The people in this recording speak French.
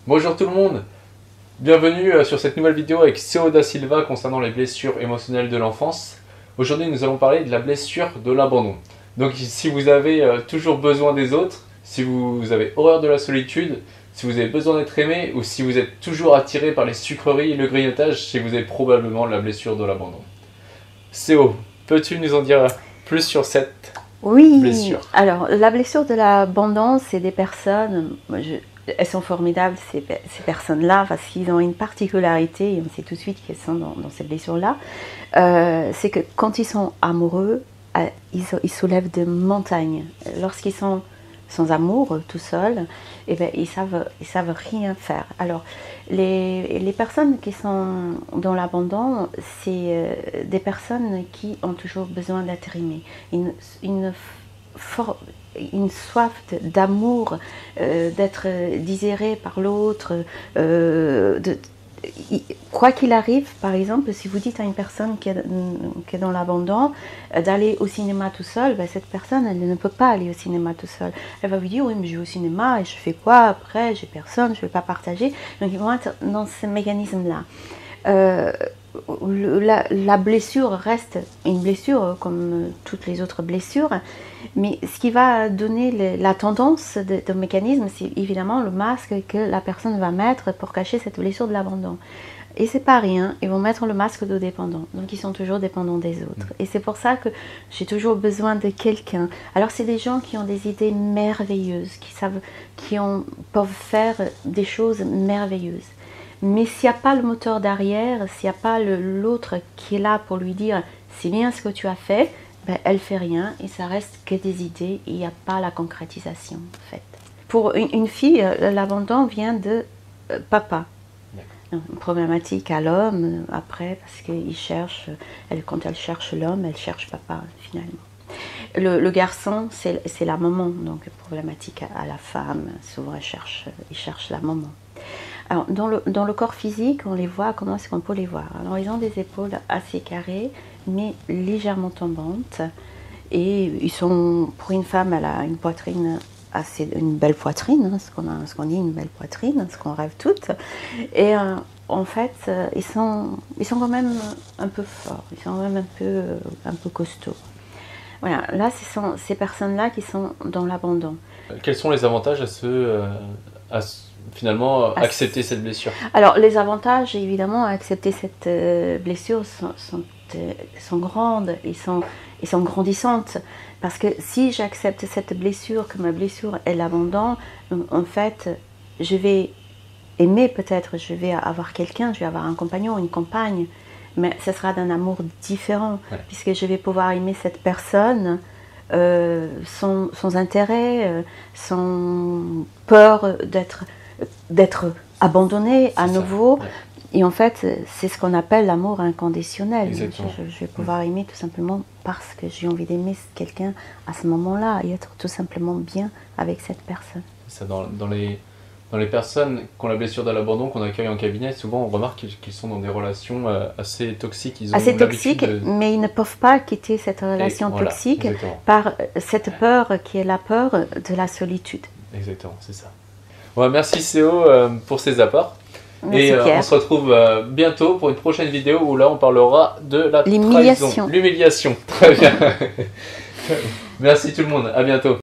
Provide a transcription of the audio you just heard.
Bonjour tout le monde, bienvenue sur cette nouvelle vidéo avec Seo da Silva concernant les blessures émotionnelles de l'enfance. Aujourd'hui nous allons parler de la blessure de l'abandon. Donc si vous avez toujours besoin des autres, si vous avez horreur de la solitude, si vous avez besoin d'être aimé ou si vous êtes toujours attiré par les sucreries et le grignotage, c'est que vous avez probablement la blessure de l'abandon. Seo, peux-tu nous en dire plus sur cette blessure? Alors la blessure de l'abandon, c'est des personnes... Elles sont formidables, ces personnes-là, parce qu'ils ont une particularité, et on sait tout de suite qu'elles sont dans ces blessures-là, c'est que quand ils sont amoureux, ils soulèvent des montagnes. Lorsqu'ils sont sans amour, tout seuls, eh bien, ils savent rien faire. Alors, les personnes qui sont dans l'abandon, c'est des personnes qui ont toujours besoin d'être aimées. Une soif d'amour, d'être désiré par l'autre, quoi qu'il arrive. Par exemple, si vous dites à une personne qui est dans l'abandon d'aller au cinéma tout seul, ben cette personne, elle ne peut pas aller au cinéma tout seul. Elle va vous dire, oui, mais je vais au cinéma et je fais quoi après? J'ai personne, je ne vais pas partager. Donc ils vont être dans ce mécanisme-là. La blessure reste une blessure comme toutes les autres blessures, mais ce qui va donner la tendance de mécanisme, c'est évidemment le masque que la personne va mettre pour cacher cette blessure de l'abandon. Et c'est pas rien, ils vont mettre le masque de dépendant, donc ils sont toujours dépendants des autres. Et c'est pour ça que j'ai toujours besoin de quelqu'un. Alors c'est des gens qui ont des idées merveilleuses, peuvent faire des choses merveilleuses. Mais s'il n'y a pas le moteur derrière, s'il n'y a pas l'autre qui est là pour lui dire « c'est bien ce que tu as fait », ben, elle ne fait rien et ça reste que des idées et il n'y a pas la concrétisation en fait. Pour une fille, l'abandon vient de papa. Une problématique à l'homme après parce qu'il cherche, quand elle cherche l'homme, elle cherche papa finalement. Le garçon, c'est la maman, donc problématique à la femme, souvent il cherche la maman. Alors, dans le corps physique, on les voit, comment est-ce qu'on peut les voir? Alors, ils ont des épaules assez carrées, mais légèrement tombantes. Et ils sont, pour une femme, elle a une poitrine, une belle poitrine, hein, ce qu'on dit une belle poitrine, ce qu'on rêve toutes. Et en fait, ils sont quand même un peu forts, ils sont quand même un peu costauds. Voilà, là, ce sont ces personnes-là qui sont dans l'abandon. Quels sont les avantages à finalement accepter cette blessure? Alors les avantages évidemment à accepter cette blessure sont grandes et sont grandissantes, parce que si j'accepte cette blessure, que ma blessure est l'abandon, en fait je vais aimer, peut-être je vais avoir quelqu'un, je vais avoir un compagnon, une compagne, mais ce sera d'un amour différent, puisque je vais pouvoir aimer cette personne sans intérêt, sans peur d'être abandonné à nouveau. Et en fait, c'est ce qu'on appelle l'amour inconditionnel. Je vais pouvoir aimer tout simplement parce que j'ai envie d'aimer quelqu'un à ce moment-là et être tout simplement bien avec cette personne. Ça, dans les personnes qui ont la blessure de l'abandon qu'on accueille en cabinet, souvent on remarque qu'ils sont dans des relations assez toxiques. Assez toxiques, mais ils ne peuvent pas quitter cette relation toxique par cette peur qui est la peur de la solitude. Exactement, c'est ça. Ouais, merci Seo pour ces apports. Merci, et on se retrouve bientôt pour une prochaine vidéo où là on parlera de la trahison. L'humiliation. Très bien. Merci tout le monde, à bientôt.